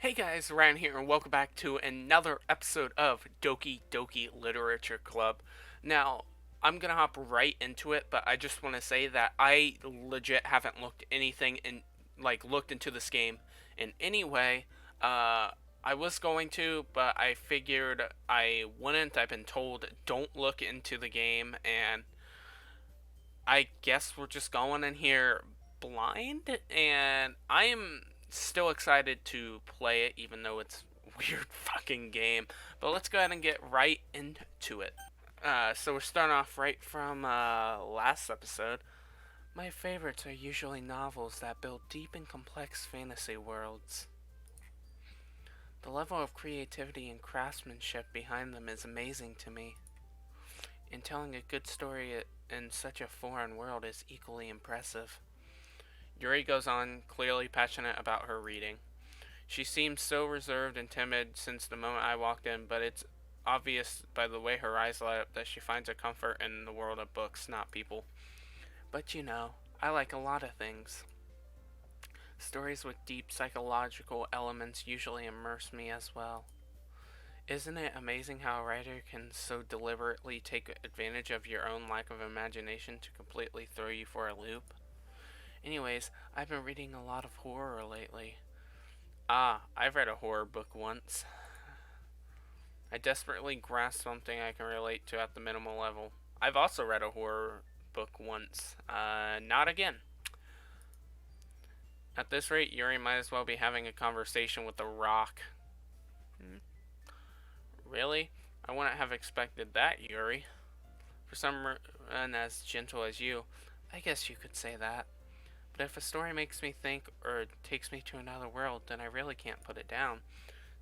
Hey guys, Ryan here, and welcome back to another episode of Doki Doki Literature Club. Now, I'm gonna hop right into it, but I just want to say that I legit haven't looked into this game in any way. I was going to, but I figured I wouldn't. I've been told don't look into the game, and I guess we're just going in here blind, and I am still excited to play it, even though it's a weird fucking game. But let's go ahead and get right into it. So we're starting off right from last episode. My favorites are usually novels that build deep and complex fantasy worlds. The level of creativity and craftsmanship behind them is amazing to me. And telling a good story in such a foreign world is equally impressive. Yuri goes on, clearly passionate about her reading. She seems so reserved and timid since the moment I walked in, but it's obvious by the way her eyes light up that she finds a comfort in the world of books, not people. But you know, I like a lot of things. Stories with deep psychological elements usually immerse me as well. Isn't it amazing how a writer can so deliberately take advantage of your own lack of imagination to completely throw you for a loop? Anyways, I've been reading a lot of horror lately. I've read a horror book once. I desperately grasp something I can relate to at the minimal level. I've also read a horror book once. Not again. At this rate, Yuri might as well be having a conversation with a rock. Really? I wouldn't have expected that, Yuri. For someone as gentle as you, I guess you could say that. But if a story makes me think or takes me to another world, then I really can't put it down.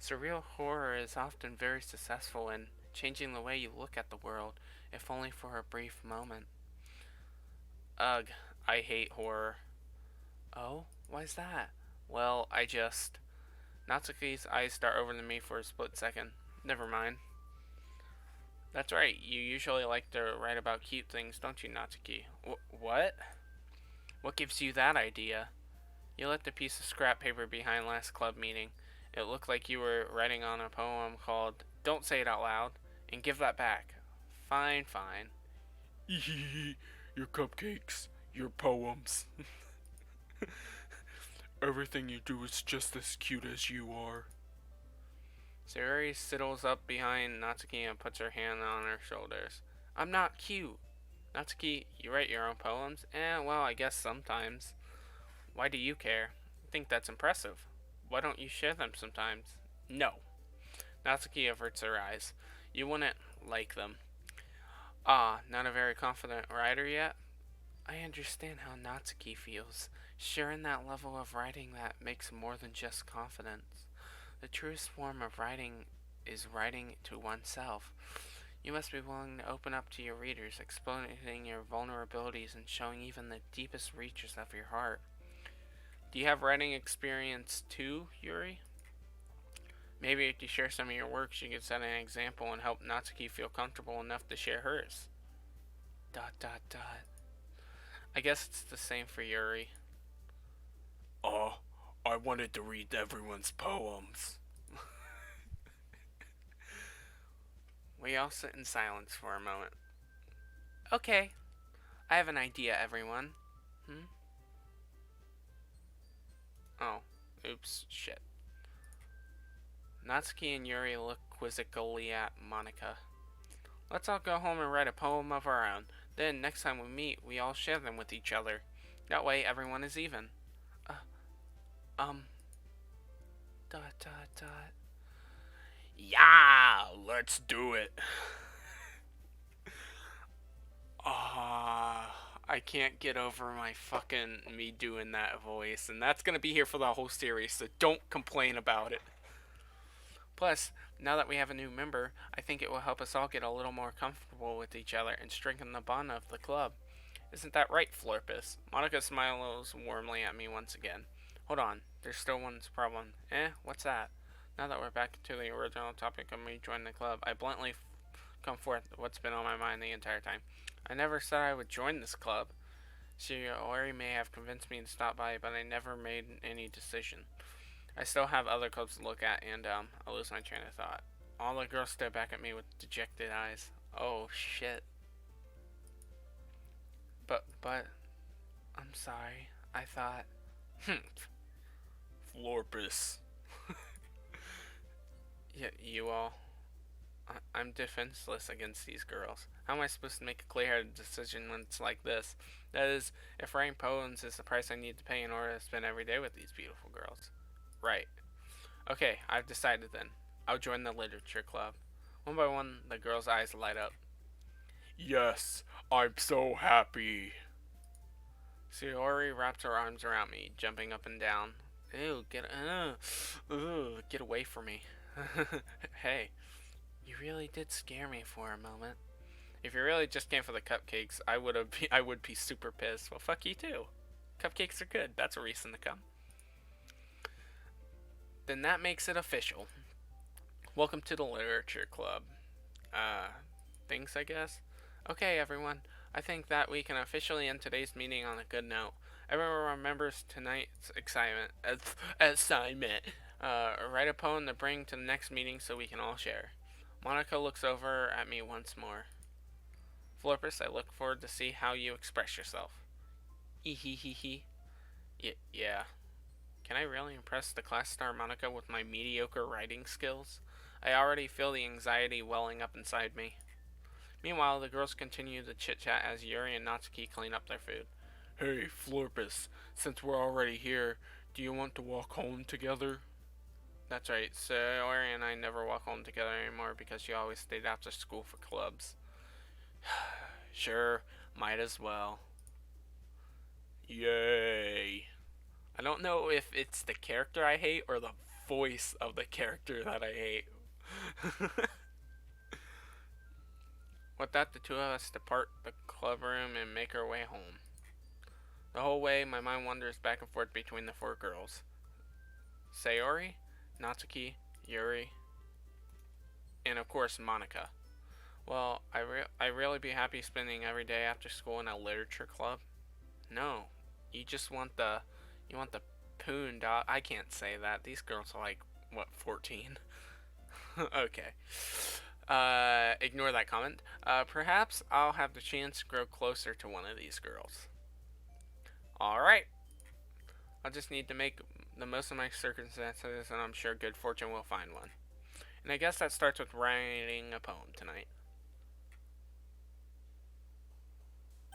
Surreal horror is often very successful in changing the way you look at the world, if only for a brief moment. Ugh, I hate horror. Oh, why's that? Well, I just. Natsuki's eyes start over to me for a split second. Never mind. That's right, you usually like to write about cute things, don't you, Natsuki? What? What gives you that idea? You left a piece of scrap paper behind last club meeting. It looked like you were writing on a poem called Don't Say It Out Loud, and give that back. Fine, fine. Your cupcakes, your poems. Everything you do is just as cute as you are. Sayuri sidles up behind Natsuki and puts her hand on her shoulders. I'm not cute. Natsuki, you write your own poems? Well, I guess sometimes. Why do you care? I think that's impressive. Why don't you share them sometimes? No. Natsuki averts her eyes. You wouldn't like them. Not a very confident writer yet? I understand how Natsuki feels. Sharing that level of writing that makes more than just confidence. The truest form of writing is writing to oneself. You must be willing to open up to your readers, exposing your vulnerabilities and showing even the deepest reaches of your heart. Do you have writing experience too, Yuri? Maybe if you share some of your works, you could set an example and help Natsuki feel comfortable enough to share hers. ... I guess it's the same for Yuri. Oh, I wanted to read everyone's poems. We all sit in silence for a moment. Okay, I have an idea, everyone. Oh, oops, shit. Natsuki and Yuri look quizzically at Monika. Let's all go home and write a poem of our own. Then, next time we meet, we all share them with each other. That way, everyone is even. Uh, um. ... Yeah, let's do it. I can't get over my fucking me doing that voice, and that's gonna be here for the whole series, so don't complain about it. Plus, now that we have a new member, I think it will help us all get a little more comfortable with each other and strengthen the bond of the club. Isn't that right, Florpus? Monica smiles warmly at me once again. Hold on, there's still one problem. What's that? Now that we're back to the original topic of me joining the club, I bluntly come forth what's been on my mind the entire time. I never said I would join this club. Shiori may have convinced me to stop by, but I never made any decision. I still have other clubs to look at, and I lose my train of thought. All the girls stare back at me with dejected eyes. Oh shit. But, I'm sorry. I thought. Florpus. Yeah, you all. I'm defenseless against these girls. How am I supposed to make a clear-headed decision when it's like this? That is, if writing poems is the price I need to pay in order to spend every day with these beautiful girls. Right. Okay, I've decided then. I'll join the literature club. One by one, the girls' eyes light up. Yes, I'm so happy. Yuri wraps her arms around me, jumping up and down. Ew, get away from me. Hey, you really did scare me for a moment. If you really just came for the cupcakes, I would be super pissed. Well, fuck you too. Cupcakes are good. That's a reason to come. Then that makes it official. Welcome to the literature club. Things, I guess. Okay, everyone. I think that we can officially end today's meeting on a good note. Everyone remembers tonight's assignment. Write a poem to bring to the next meeting so we can all share. Monica looks over at me once more. Florpus, I look forward to see how you express yourself. Ehehehe. Yeah. Can I really impress the class star Monica with my mediocre writing skills? I already feel the anxiety welling up inside me. Meanwhile, the girls continue to chit-chat as Yuri and Natsuki clean up their food. Hey, Florpus, since we're already here, do you want to walk home together? That's right, so Yuri and I never walk home together anymore because she always stayed after school for clubs. Sure, might as well. Yay. I don't know if it's the character I hate or the voice of the character that I hate. With that, the two of us depart the club room and make our way home. The whole way, my mind wanders back and forth between the four girls. Sayori, Natsuki, Yuri, and of course Monica. Well, I really be happy spending every day after school in a literature club? No, you just want the poon dog. I can't say that. These girls are like, what, 14? Okay. Ignore that comment. Perhaps I'll have the chance to grow closer to one of these girls. Alright. I'll just need to make the most of my circumstances, and I'm sure good fortune will find one. And I guess that starts with writing a poem tonight.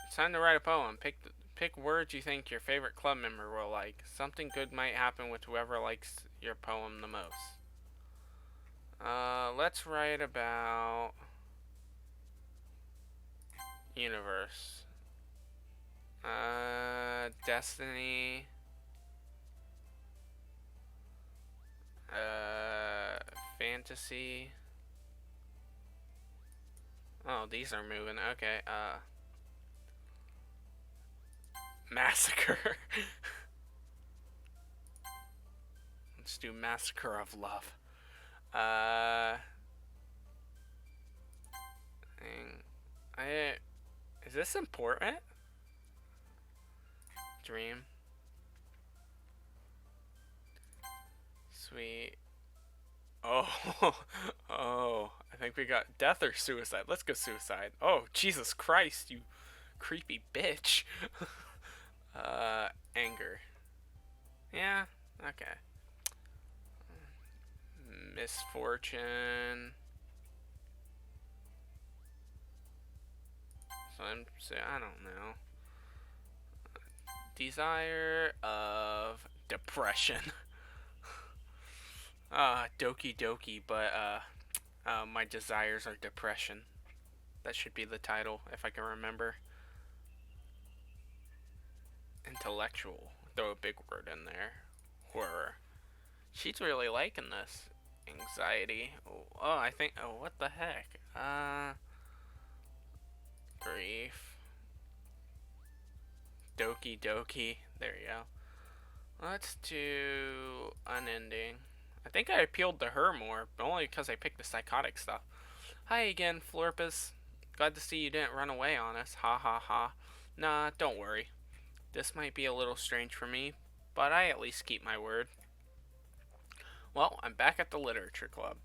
It's time to write a poem. Pick words you think your favorite club member will like. Something good might happen with whoever likes your poem the most. Let's write about universe. Destiny. Fantasy. Oh, these are moving. Okay, massacre. Let's do massacre of love. Is this important? Dream. Sweet. Oh, oh, I think we got death or suicide. Let's go suicide. Oh, Jesus Christ, you creepy bitch. Anger. Yeah, okay. Misfortune. So I don't know. Desire of depression. Doki Doki, but my desires are depression. That should be the title if I can remember. Intellectual. Throw a big word in there. Horror. She's really liking this. Anxiety. Oh, I think. Oh, what the heck? Grief. Doki Doki. There you go. Let's do unending. I think I appealed to her more, but only because I picked the psychotic stuff. Hi again, Florpus. Glad to see you didn't run away on us. Ha ha ha. Nah, don't worry. This might be a little strange for me, but I at least keep my word. Well, I'm back at the literature club.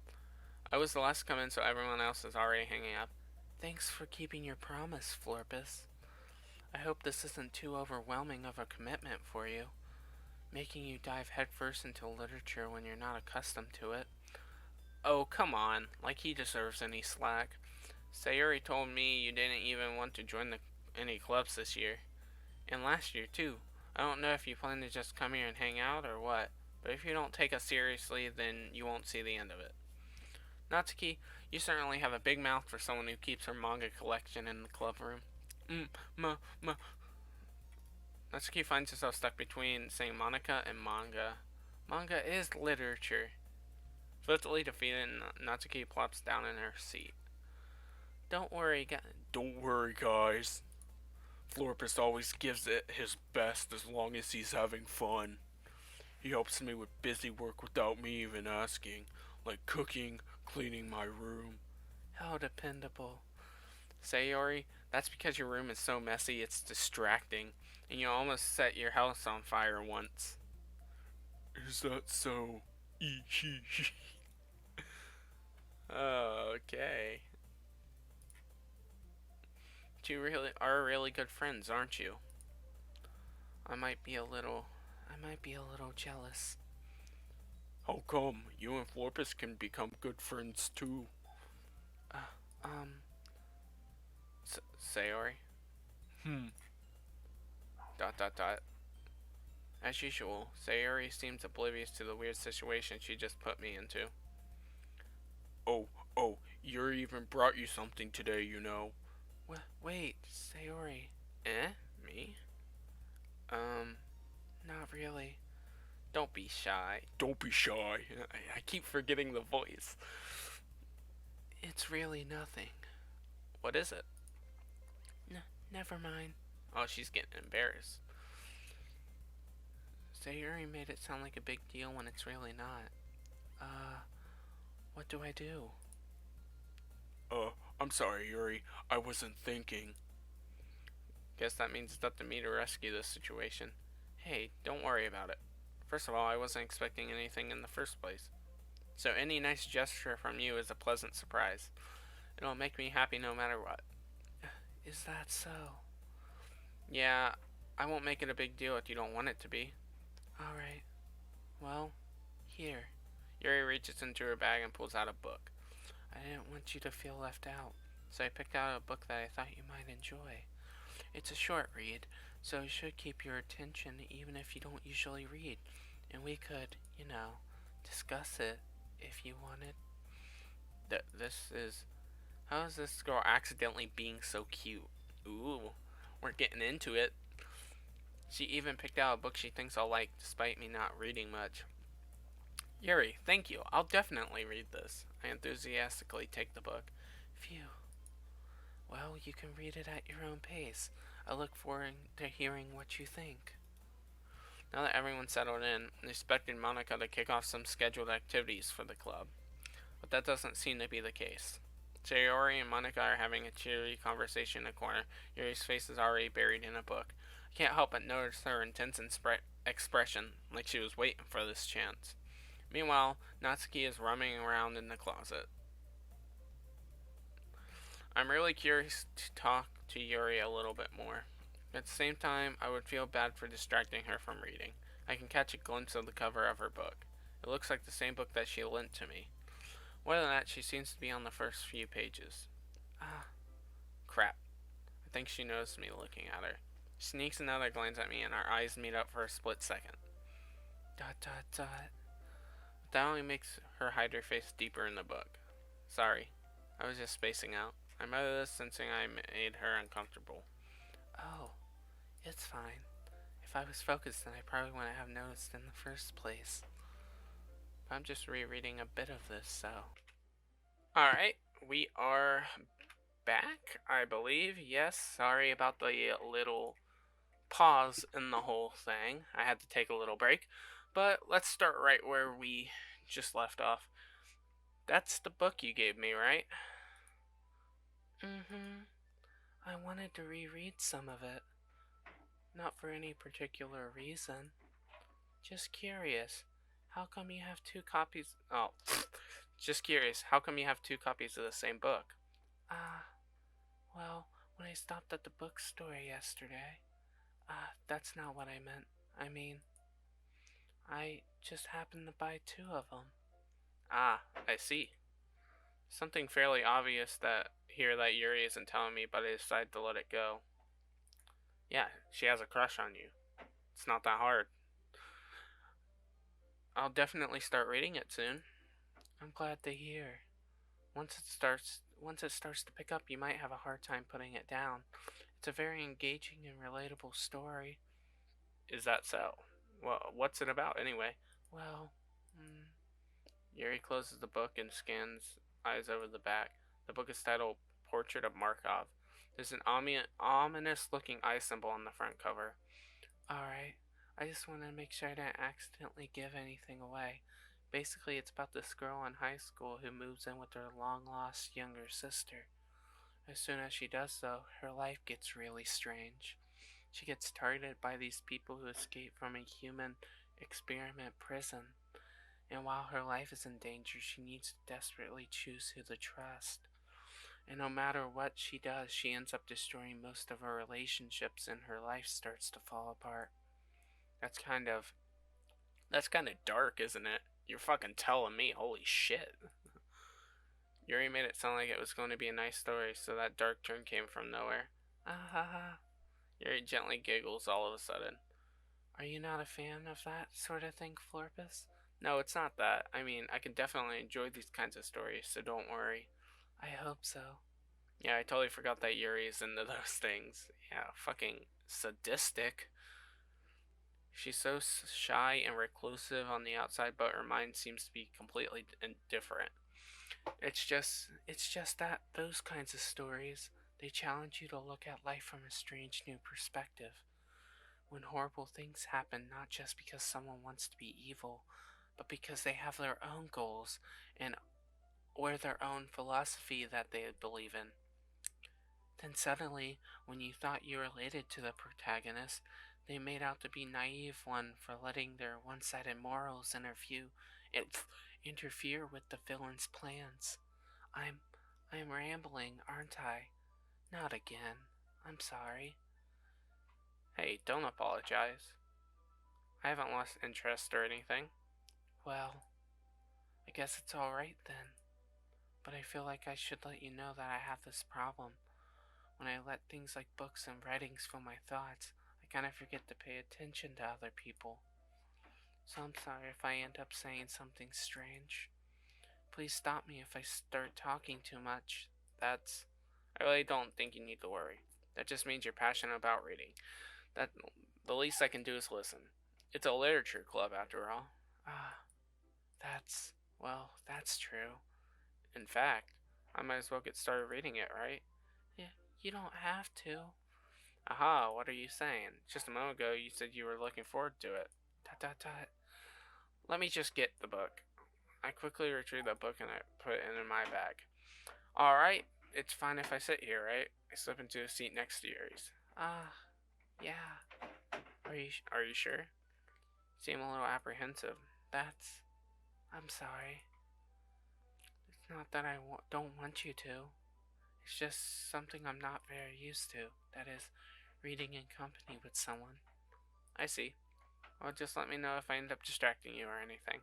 I was the last to come in, so everyone else is already hanging up. Thanks for keeping your promise, Florpus. I hope this isn't too overwhelming of a commitment for you, making you dive headfirst into literature when you're not accustomed to it. Oh, come on, like he deserves any slack. Sayuri told me you didn't even want to join any clubs this year. And last year, too. I don't know if you plan to just come here and hang out or what, but if you don't take us seriously, then you won't see the end of it. Natsuki, you certainly have a big mouth for someone who keeps her manga collection in the club room. Ma. Natsuki finds herself stuck between saying Monica and manga. Manga is literature. Swiftly defeated, Natsuki plops down in her seat. Don't worry, guys. Florpus always gives it his best as long as he's having fun. He helps me with busy work without me even asking, like cooking, cleaning my room. How dependable. Sayori, that's because your room is so messy it's distracting, and you almost set your house on fire once. Is that so? Okay. You really are really good friends, aren't you? I might be a little jealous. How come? You and Florpus can become good friends too. Uh, um, Sayori? Hmm. Dot dot dot. As usual, Sayori seems oblivious to the weird situation she just put me into. Oh, Yuri even brought you something today, you know. Wait, Sayori. Eh? Me? Not really. Don't be shy. Don't be shy. I keep forgetting the voice. It's really nothing. What is it? Never mind. Oh, she's getting embarrassed. Sayuri made it sound like a big deal when it's really not. What do I do? I'm sorry, Yuri. I wasn't thinking. Guess that means it's up to me to rescue this situation. Hey, don't worry about it. First of all, I wasn't expecting anything in the first place. So any nice gesture from you is a pleasant surprise. It'll make me happy no matter what. Is that so? Yeah, I won't make it a big deal if you don't want it to be. Alright. Well, here. Yuri reaches into her bag and pulls out a book. I didn't want you to feel left out, so I picked out a book that I thought you might enjoy. It's a short read, so it should keep your attention even if you don't usually read. And we could, discuss it if you wanted. This is... How is this girl accidentally being so cute? Ooh, we're getting into it. She even picked out a book she thinks I'll like, despite me not reading much. Yuri, thank you. I'll definitely read this. I enthusiastically take the book. Phew. Well, you can read it at your own pace. I look forward to hearing what you think. Now that everyone's settled in, I expected Monica to kick off some scheduled activities for the club. But that doesn't seem to be the case. Sayori and Monica are having a cheery conversation in a corner. Yuri's face is already buried in a book. I can't help but notice her intense expression, like she was waiting for this chance. Meanwhile, Natsuki is roaming around in the closet. I'm really curious to talk to Yuri a little bit more. At the same time, I would feel bad for distracting her from reading. I can catch a glimpse of the cover of her book. It looks like the same book that she lent to me. More than that, she seems to be on the first few pages. Crap. I think she noticed me looking at her. She sneaks another glance at me and our eyes meet up for a split second. Dot dot dot. But that only makes her hide her face deeper in the book. Sorry. I was just spacing out. I muttered this, sensing I made her uncomfortable. Oh, it's fine. If I was focused, then I probably wouldn't have noticed in the first place. I'm just rereading a bit of this, so. Alright, we are back, I believe. Yes, sorry about the little pause in the whole thing. I had to take a little break. But let's start right where we just left off. That's the book you gave me, right? Mm-hmm. I wanted to reread some of it. Not for any particular reason. Just curious. How come you have two copies? Oh, just curious. How come you have two copies of the same book? Ah, well, when I stopped at the bookstore yesterday, that's not what I meant. I mean, I just happened to buy two of them. Ah, I see. Something fairly obvious that Yuri isn't telling me, but I decided to let it go. Yeah, she has a crush on you. It's not that hard. I'll definitely start reading it soon. I'm glad to hear. Once it starts to pick up, you might have a hard time putting it down. It's a very engaging and relatable story. Is that so? Well, what's it about anyway? Well, mm, Yuri closes the book and scans eyes over the back. The book is titled Portrait of Markov. There's an ominous looking eye symbol on the front cover. Alright, I just want to make sure I didn't accidentally give anything away. Basically, it's about this girl in high school who moves in with her long lost younger sister. As soon as she does so, her life gets really strange. She gets targeted by these people who escape from a human experiment prison. And while her life is in danger, she needs to desperately choose who to trust. And no matter what she does, she ends up destroying most of her relationships and her life starts to fall apart. That's kind of that's kind of dark, isn't it? You're fucking telling me, holy shit. Yuri made it sound like it was going to be a nice story, so that dark turn came from nowhere. Ah ha ha. Yuri gently giggles all of a sudden. Are you not a fan of that sort of thing, Florpus? No, it's not that. I mean, I can definitely enjoy these kinds of stories, so don't worry. I hope so. Yeah, I totally forgot that Yuri is into those things. Yeah, fucking sadistic. She's so shy and reclusive on the outside, but her mind seems to be completely indifferent. It's just that those kinds of stories, they challenge you to look at life from a strange new perspective. When horrible things happen, not just because someone wants to be evil, but because they have their own goals and or their own philosophy that they believe in. Then suddenly, when you thought you related to the protagonist, they made out to be naive one for letting their one-sided morals interfere with the villain's plans. I'm I'm rambling, aren't I? Not again. I'm sorry. Hey, don't apologize. I haven't lost interest or anything. Well, I guess it's alright then. But I feel like I should let you know that I have this problem. When I let things like books and writings fill my thoughts, I kind of forget to pay attention to other people. So I'm sorry if I end up saying something strange. Please stop me if I start talking too much. That's. I really don't think you need to worry. That just means you're passionate about reading. That the least I can do is listen. It's a literature club after all. Ah, that's true. In fact, I might as well get started reading it, right? Yeah, you don't have to. Aha, what are you saying? Just a moment ago you said you were looking forward to it. Dot dot dot. Let me just get the book. I quickly retrieved the book and I put it in my bag. Alright, it's fine if I sit here, right? I slip into a seat next to yours. Yeah. Are you sure? You seem a little apprehensive. That's. I'm sorry. It's not that I don't want you to. It's just something I'm not very used to. That is, reading in company with someone. I see. Well, just let me know if I end up distracting you or anything.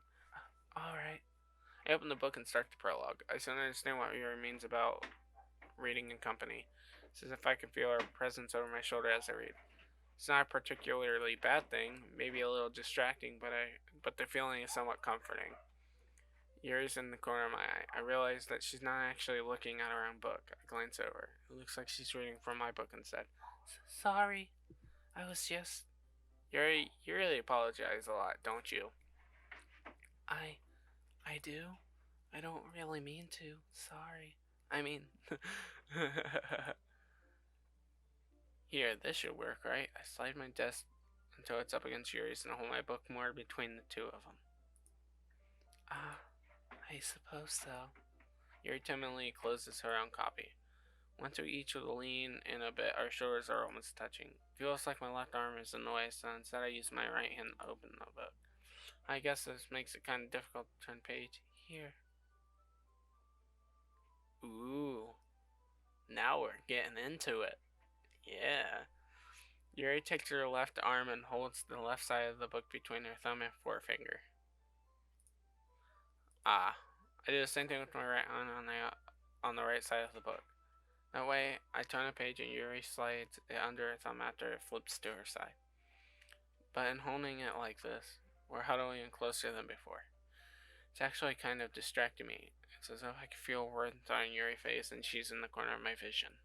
Alright. I open the book and start the prologue. I still don't understand what Yuri means about reading in company. It's as if I can feel her presence over my shoulder as I read. It's not a particularly bad thing, maybe a little distracting, but the feeling is somewhat comforting. Yuri's in the corner of my eye. I realize that she's not actually looking at her own book. I glance over. It looks like she's reading from my book instead. Sorry. I was just. Yuri, you really apologize a lot, don't you? I. I do. I don't really mean to. Sorry. I mean. Here, this should work, right? I slide my desk until it's up against Yuri's and hold my book more between the two of them. Ah, I suppose so. Yuri timidly closes her own copy. Once we each will lean in a bit, our shoulders are almost touching. Feels like my left arm is in the way, so instead I use my right hand to open the book. I guess this makes it kind of difficult to turn page. Here. Ooh. Now we're getting into it. Yeah. Yuri takes her left arm and holds the left side of the book between her thumb and forefinger. Ah. I do the same thing with my right arm on the right side of the book. That way, I turn a page and Yuri slides it under her thumb after it flips to her side. But in holding it like this, we're huddling in closer than before. It's actually kind of distracting me. It's as if I can feel words on Yuri's face and she's in the corner of my vision.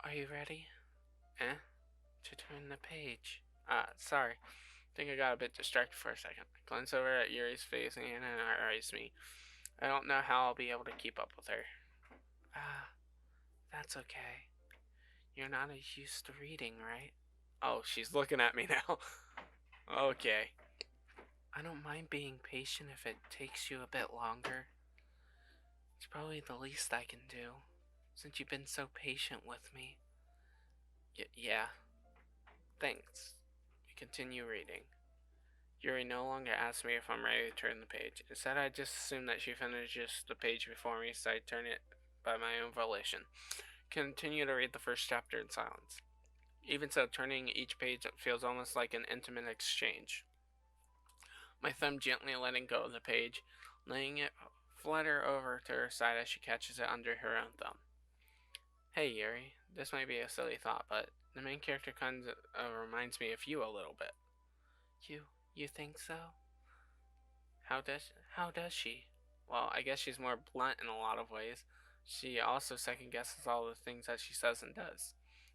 Are you ready? Eh? To turn the page. Sorry. I think I got a bit distracted for a second. I glance over at Yuri's face and it eyes me. I don't know how I'll be able to keep up with her. That's okay. You're not as used to reading, right? Oh, she's looking at me now. Okay. I don't mind being patient if it takes you a bit longer. It's probably the least I can do, since you've been so patient with me. Yeah. Thanks. We continue reading. Yuri no longer asks me if I'm ready to turn the page. Instead, I just assume that she finishes the page before me, so I turn it by my own volition. Continue to read the first chapter in silence. Even so, turning each page feels almost like an intimate exchange. My thumb gently letting go of the page, letting it flutter over to her side as she catches it under her own thumb. Hey Yuri, this might be a silly thought, but the main character kind of reminds me of you a little bit. You think so? How does she? Well, I guess she's more blunt in a lot of ways. She also second guesses all the things that she says and does.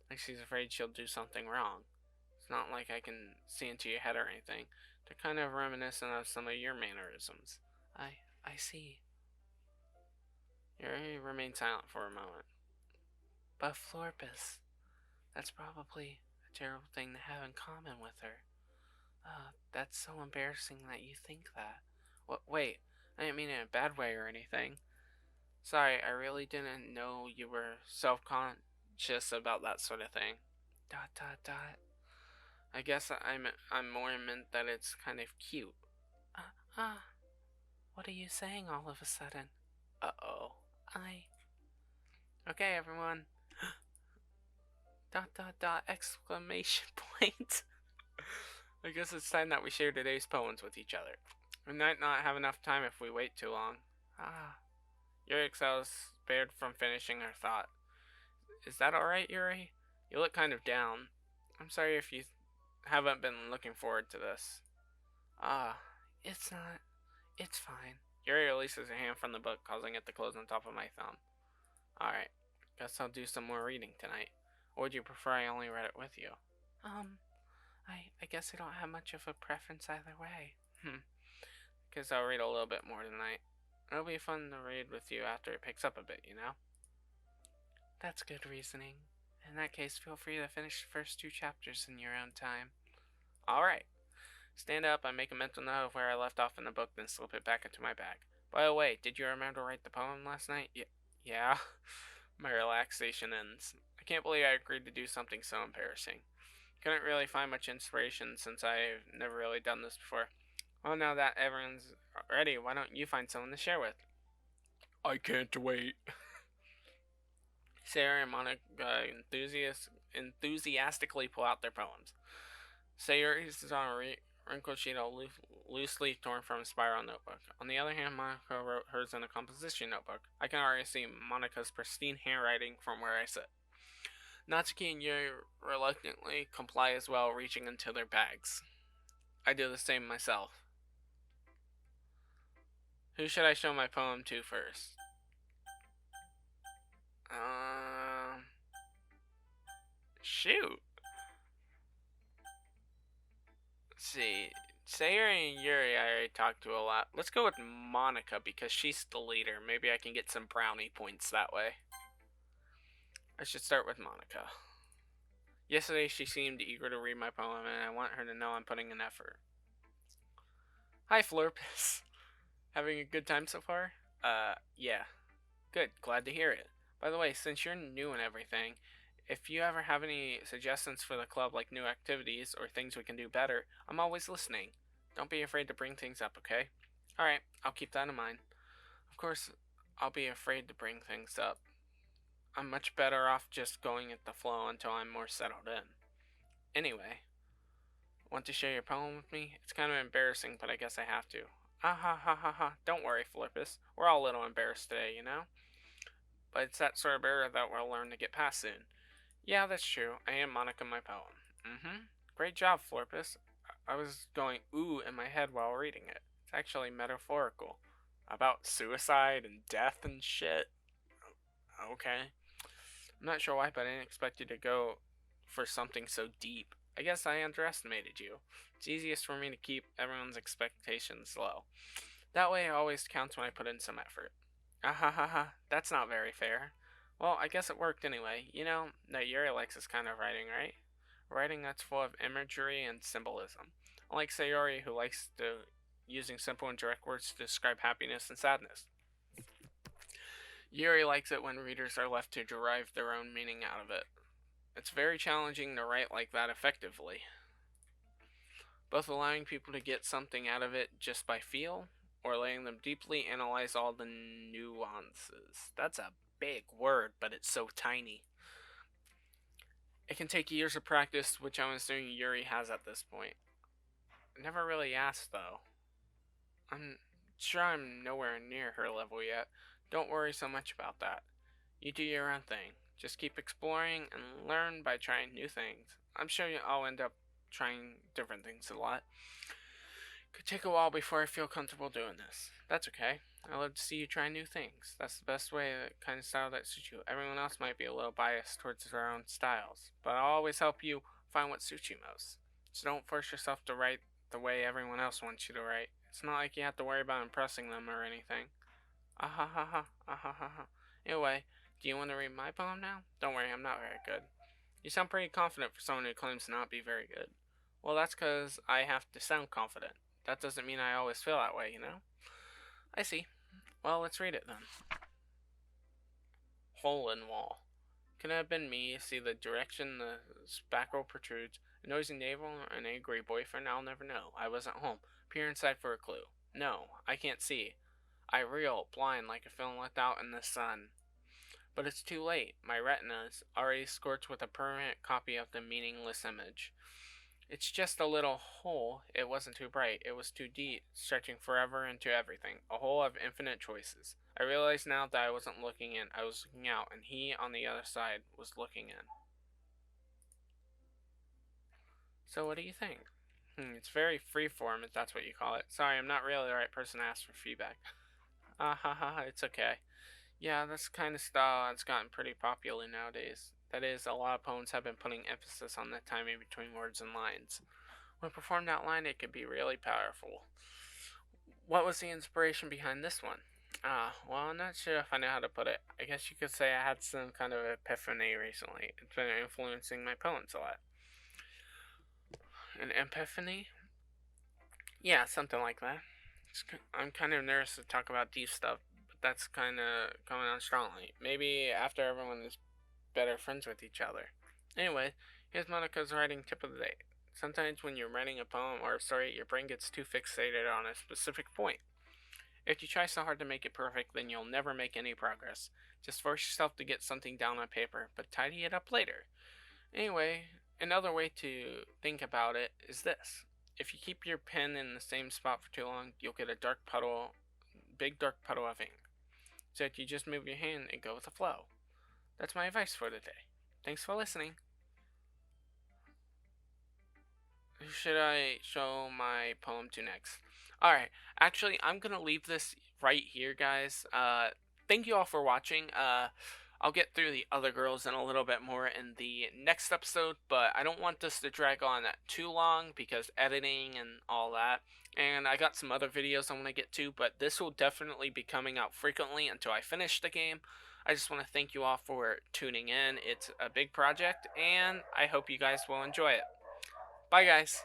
Like she's afraid she'll do something wrong. It's not like I can see into your head or anything. They're kind of reminiscent of some of your mannerisms. I see. Yuri remained silent for a moment. But Florpus, that's probably a terrible thing to have in common with her. That's so embarrassing that you think that. Wait, I didn't mean it in a bad way or anything. Sorry, I really didn't know you were self-conscious about that sort of thing. ... I guess I'm more meant that it's kind of cute. What are you saying all of a sudden? Uh-oh. Okay, everyone. ... exclamation point. I guess it's time that we share today's poems with each other. We might not have enough time if we wait too long. Yuri exhales, spared from finishing her thought. Is that alright, Yuri? You look kind of down. I'm sorry if you haven't been looking forward to this. It's not. It's fine. Yuri releases her hand from the book, causing it to close on top of my thumb. Alright, guess I'll do some more reading tonight. Or would you prefer I only read it with you? I guess I don't have much of a preference either way. Guess I'll read a little bit more tonight. It'll be fun to read with you after it picks up a bit, you know? That's good reasoning. In that case, feel free to finish the first 2 chapters in your own time. Alright. Stand up, I make a mental note of where I left off in the book, then slip it back into my bag. By the way, did you remember to write the poem last night? Yeah. My relaxation ends. I can't believe I agreed to do something so embarrassing. Couldn't really find much inspiration since I've never really done this before. Well, now that everyone's ready, why don't you find someone to share with? I can't wait. Sarah and Monica enthusiastically pull out their poems. Sayuri is on a wrinkled sheet of loosely torn from a spiral notebook. On the other hand, Monica wrote hers in a composition notebook. I can already see Monica's pristine handwriting from where I sit. Natsuki and Yuri reluctantly comply as well, reaching into their bags. I do the same myself. Who should I show my poem to first? Shoot. Let's see. Sayuri and Yuri I already talked to a lot. Let's go with Monica because she's the leader. Maybe I can get some brownie points that way. I should start with Monica. Yesterday she seemed eager to read my poem and I want her to know I'm putting in effort. Hi Florpus. Having a good time so far? Yeah. Good, glad to hear it. By the way, since you're new and everything, if you ever have any suggestions for the club, like new activities or things we can do better, I'm always listening. Don't be afraid to bring things up, okay? Alright, I'll keep that in mind. Of course, I'll be afraid to bring things up. I'm much better off just going with the flow until I'm more settled in. Anyway, want to share your poem with me? It's kind of embarrassing, but I guess I have to. Ah ha ha ha ha. Don't worry, Philippus. We're all a little embarrassed today, you know? But it's that sort of barrier that we'll learn to get past soon. Yeah, that's true. I am Monica my poem. Mm-hmm. Great job, Florpus. I was going ooh in my head while reading it. It's actually metaphorical. About suicide and death and shit. Okay. I'm not sure why, but I didn't expect you to go for something so deep. I guess I underestimated you. It's easiest for me to keep everyone's expectations low. That way it always counts when I put in some effort. Ah ha ha ha, that's not very fair. Well, I guess it worked anyway. You know, that Yuri likes this kind of writing, right? Writing that's full of imagery and symbolism. Unlike Sayori, who likes using simple and direct words to describe happiness and sadness. Yuri likes it when readers are left to derive their own meaning out of it. It's very challenging to write like that effectively, both allowing people to get something out of it just by feel, or letting them deeply analyze all the nuances. That's a big word, but it's so tiny. It can take years of practice, which I'm assuming Yuri has at this point. I never really asked, though. I'm sure I'm nowhere near her level yet. Don't worry so much about that. You do your own thing. Just keep exploring and learn by trying new things. I'm sure I'll end up trying different things a lot. Could take a while before I feel comfortable doing this. That's okay. I love to see you try new things. That's the best way, the kind of style that suits you. Everyone else might be a little biased towards their own styles, but I'll always help you find what suits you most. So don't force yourself to write the way everyone else wants you to write. It's not like you have to worry about impressing them or anything. Ah ha ha ha, ah ha ha ha. Anyway, do you want to read my poem now? Don't worry, I'm not very good. You sound pretty confident for someone who claims to not be very good. Well, that's because I have to sound confident. That doesn't mean I always feel that way, you know? I see. Well, let's read it then. Hole in wall. Can it have been me? See the direction the spackle protrudes. A noisy neighbor, an angry boyfriend, I'll never know. I wasn't home. Peer inside for a clue. No, I can't see. I reel, blind like a film left out in the sun. But it's too late. My retina's already scorched with a permanent copy of the meaningless image. It's just a little hole. It wasn't too bright. It was too deep, stretching forever into everything. A hole of infinite choices. I realize now that I wasn't looking in. I was looking out, and he on the other side was looking in. So what do you think? It's very freeform, if that's what you call it. Sorry, I'm not really the right person to ask for feedback. Ah ha ha, it's okay. Yeah, that's the kind of style that's gotten pretty popular nowadays. That is, a lot of poems have been putting emphasis on the timing between words and lines. When performed out loud, it can be really powerful. What was the inspiration behind this one? Well, I'm not sure if I know how to put it. I guess you could say I had some kind of epiphany recently. It's been influencing my poems a lot. An epiphany? Yeah, something like that. I'm kind of nervous to talk about deep stuff, but that's kind of coming on strongly. Maybe after everyone is better friends with each other. Anyway, here's Monica's writing tip of the day. Sometimes when you're writing a poem or a story, your brain gets too fixated on a specific point. If you try so hard to make it perfect, then you'll never make any progress. Just force yourself to get something down on paper, but tidy it up later. Anyway, another way to think about it is this. If you keep your pen in the same spot for too long, you'll get a big dark puddle of ink. So if you just move your hand and go with the flow. That's my advice for the day. Thanks for listening. Who should I show my poem to next? Alright, actually, I'm going to leave this right here, guys. Thank you all for watching. I'll get through the other girls in a little bit more in the next episode, but I don't want this to drag on too long because editing and all that. And I got some other videos I want to get to, but this will definitely be coming out frequently until I finish the game. I just want to thank you all for tuning in. It's a big project, and I hope you guys will enjoy it. Bye, guys.